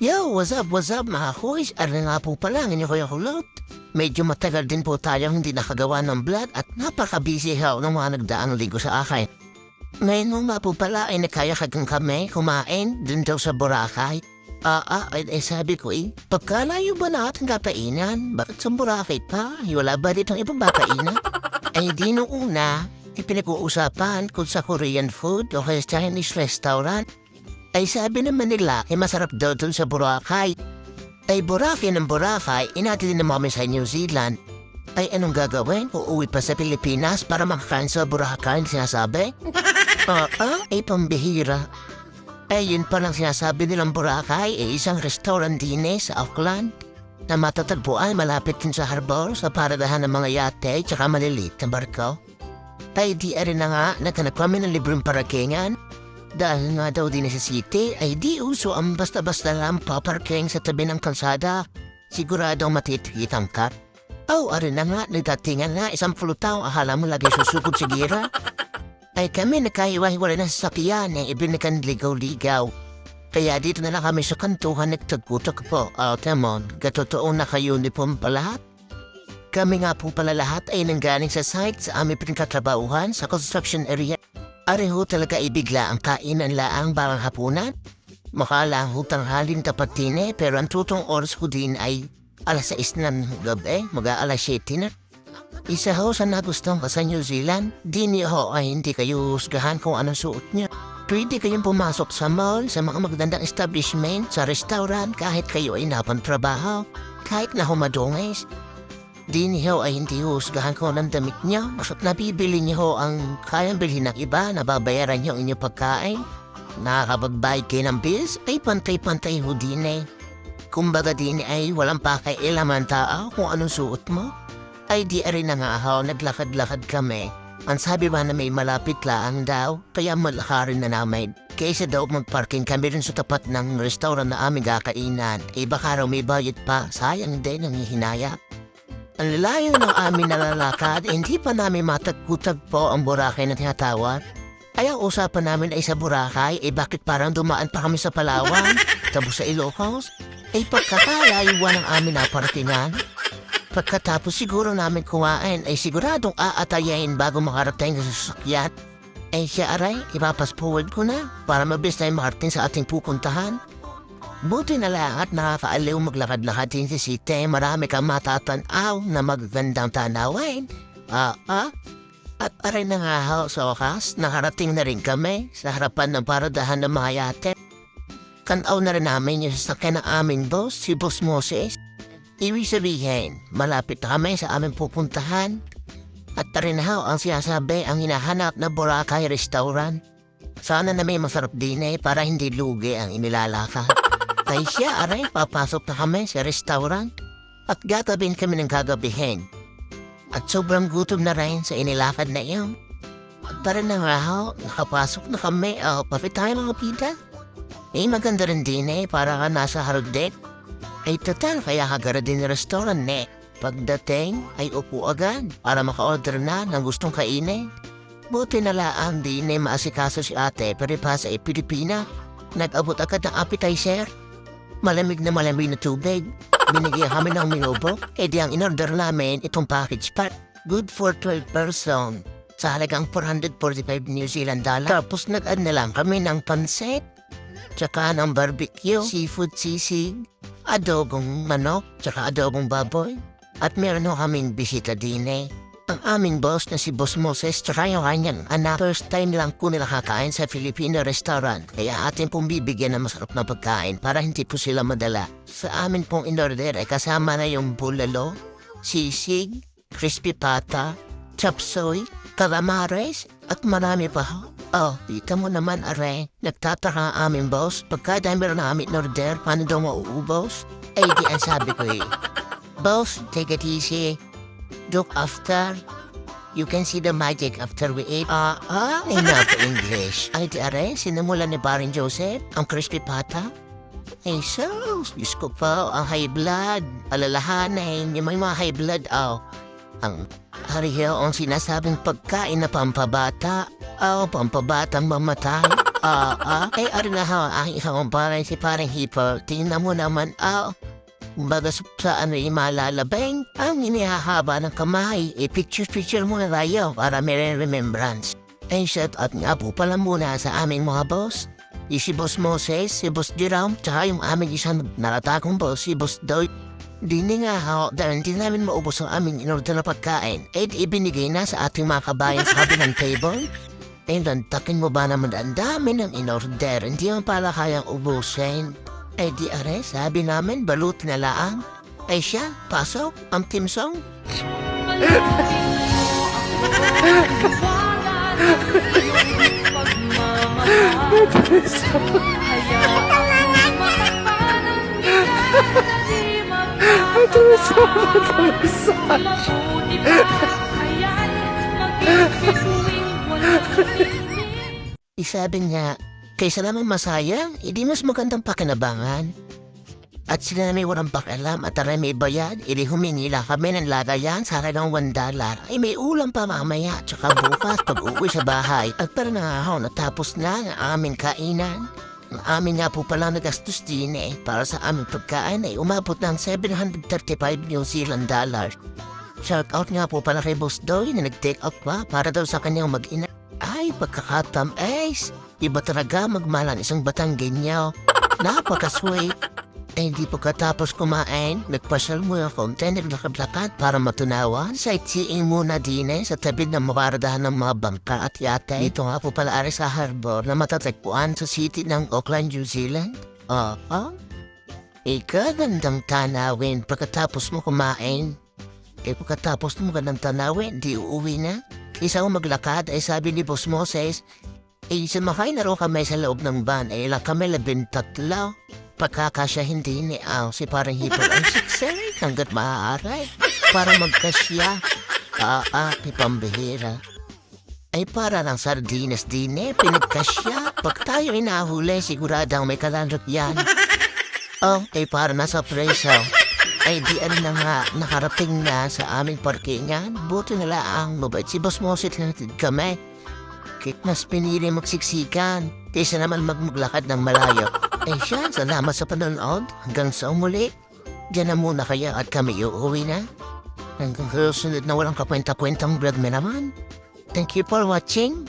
Yo, what's up mga koys? Ano nga po pala ang inyo Kuya Kulot? Medyo matagal din po tayong hindi nakagawa ng vlog at napaka-busy ho ng mga nagdaang ligo sa akin. Ngayon mo nga po pala ay nakayakagang kami kumain din daw sa Boracay. Sabi ko pagkalayo ba natin kapainan? Bakit sa Boracay pa? Wala ba ditong ibang papainan? Ay di nung una, pinag-uusapan kung sa Korean food o kaya Chinese restaurant. Ay sabi naman nila ay masarap daw dun sa Boracay. Ay Boracay ng Boracay, inatili naman kami sa New Zealand. Ay anong gagawin? Uuwi pa sa Pilipinas para makakain sa Boracay ang sinasabi? Ay pambihira. Ay yun palang sinasabi nilang Boracay ay isang restaurant din sa Auckland na matatagpuan malapit din sa harbor sa paradahan ng mga yate at maliliit na barko. Ay di rin na nga naghanap kami ng libreng parakingan. Dahil nga daw din sa city ay di uso ang basta-basta lang paparking sa tabi ng kalsada. Siguradong matitikitan ka. Arin na nga, nagdatingan nga isang pulutaw, akala mo lagi susugod sa gira. Ay kami nakahiwa-hiwalay na sa sakyan ay ibinikan ligaw-ligaw. Kaya dito na lang kami sa kantuhan nagtagputok po. Temon, katotoo naka-uniform pa lahat. Kami nga po pala lahat ay nanggaling sa site sa aming pinagkatrabahuhan sa construction area. Areho talaga ibigla ang kainan laang barang hapunan. Makala hutang halin tapat din pero ang tutong oras ko din ay alas 6 ng gabi, mag-aalas 7 na. Isa ho sa nagustuhan ko sa New Zealand, di niyo ho ay hindi kayo husgahan kung anong suot niyo. Pwede kayong pumasok sa mall, sa mga magandang establishment, sa restaurant, kahit kayo ay napantrabaho, kahit na humadungis. Di niyo ay hindi husgahan ko ng damit niyo. Basta't nabibili niyo ang kayang bilhin ng iba, nababayaran niyo ang inyong pagkain. Nakakapagbayad kayo ng bills, ay pantay-pantay ho din. Kumbaga din ay walang pakailaman tao kung anong suot mo. Ay di rin na nga ho, naglakad-lakad kami. Ang sabi ba na may malapit lang daw, kaya malakarin na namin. Kaysa daw magparking kami rin sa tapat ng restaurant na aming kakainan, baka raw may bayad pa, sayang din ang hihinaya. Ang lalayo ng aming nalalakad, hindi pa namin matagputagpo ang Boracay na tinatawag. Kaya usapan namin ay sa Boracay, bakit parang dumaan pa kami sa Palawan, tapos sa Ilocos, pagkakalayuan ng aming naparatingan. Pagkatapos siguro namin kumain, ay siguradong aatayain bago makarating sa sasakyan. Siya aray, ipapasforward ko na para mabilis na makarating sa ating pupuntahan. Buti na lang at nakakaaliw maglakad-lakad din sa city. Marami kang matatanaw na magagandang tanawin. At aray na nga ho, sa wakas, nakarating na rin kami sa harapan ng paradahan ng mga yate. Kanaw na rin namin yung sasakyan ng aming boss, si Boss Moses. Ibig sabihin, malapit na kami sa aming pupuntahan. At rin na ho, ang sinasabi ang hinahanap na Boracay restaurant. Sana na may masarap din para hindi lugi ang inilalaka. Ay siya, aray, papasok na kami sa restaurant at gatabin kami ng gagabihin. At sobrang gutom na rin sa inilakad na iyon. At tara na nga ho, nakapasok na kami, papit tayo mga pita. Maganda rin din para ka nasa harugdet. Total, kaya kagara din ng restaurant Pagdating, ay upo agad para maka-order na ng gustong kainin. Buti na lang din maasikaso si ate, pero pa sa Pilipina, nag-abot agad ng appetizer. Malamig na tubig. Binigyan kami ng minubo. Di ang in-order namin itong package pack. Good for 12 person. Sa halagang 445 New Zealand dollar. Tapos nag-add na lang kami ng pansit. Tsaka ng barbecue, seafood sisig, adobong manok, tsaka adobong baboy. At meron ho kaming bisita din Ang aming boss na si Boss Moses tsaka yung kanyang anak. First time lang po nila kakain sa Filipino restaurant. Kaya atin pong bibigyan ng masarap na pagkain para hindi po sila madala. Sa amin pong in-order ay kasama na yung bulalo, sisig, crispy pata, chop suey, calamares, at marami pa ho. Dito mo naman aray, nagtataka ang aming boss. Pagkadami rin namin in-order, paano daw mauubos? Di ang sabi ko Boss, take it easy. Look after. You can see the magic after we eat. Enough English. Ay di aray, sinimula ni Baring Joseph, ang crispy pata. Sus, Diyos ko pa, ang high blood. Alalahanin, yung may mga high blood, Ang hariho ang sinasabing pagkain na pampabata. Pampabatang mamatay. Ari na ho, aking isang kumparan si parang hipo. Tingnan mo naman, baga sa malalabeng, ang inihahaba ng kamay. Picture-picture muna tayo para may remembrance. Shout out nga po pala muna sa aming mga boss. Si Boss Moses, si Boss Jerome, tsaka yung aming isang naratakong boss, si Boss Doy. Di nga ho, dahil hindi namin maubos ang aming inorder na pagkain, ibinigay na sa ating mga kabayan sa kabilang table. Lantakin mo ba naman ang dami ng inorder, hindi mo pala kayang ubusin. Di are, sabi namin, balut na laang. Siya, pasok, ang timsong. Sabi niya, kaysa naman masayang, hindi mas magandang pakinabangan. At sila na may walang pakialam at taray may bayad, humingi lang kami ng lagayan sa halagang $1. May ulam pa mamaya, tsaka bukas pag-uwi sa bahay. At para nangahaw, natapos na ang aming kainan. Ang amin nga po pala nagastos din para sa aming pagkain ay umabot ng $735 New Zealand. Shout out nga po pala kay Boss Doy na nag-take out pa para daw sa kanyang mag-ina. Pagkakatam-ace, iba talaga magmalan isang batang ganyaw. Napaka-sweet. Hindi pagkatapos kumain, nagpasyal muna akong naglakad-lakad para matunawan. Sightseeing muna din sa tabi ng maparadahan ng mga bangka at yate. Dito nga po pala ari sa harbor na matatagpuan sa city ng Auckland, New Zealand. Ikagandang tanawin pagkatapos mo kumain. Pagkatapos mo gandang tanawin, di uuwi na. Isa ko maglakad ay sabi ni Boss Moses, sumakay na rin kami sa loob ng van, lang kami 13. Pagkakasya hindi ni si parang hipo ang siksay hanggat maaari para magkasya. Pambihira. Para ng sardinas din pinagkasya. Pag tayo nahuli, siguradang may kalandot yan. Para nasa preso. Di na nga nakarating na sa aming parkingan. Buti nila ang mabait si Boss Moses na natid kami. Mas pinili magsiksikan kaysa naman magmaglakad ng malayo. Siya, salamat sa panonood. Hanggang sa umuli. Diyan na muna kaya at kami uuwi na. Hanggang susunod na walang kakwenta-kwentang vlog na naman. Thank you for watching.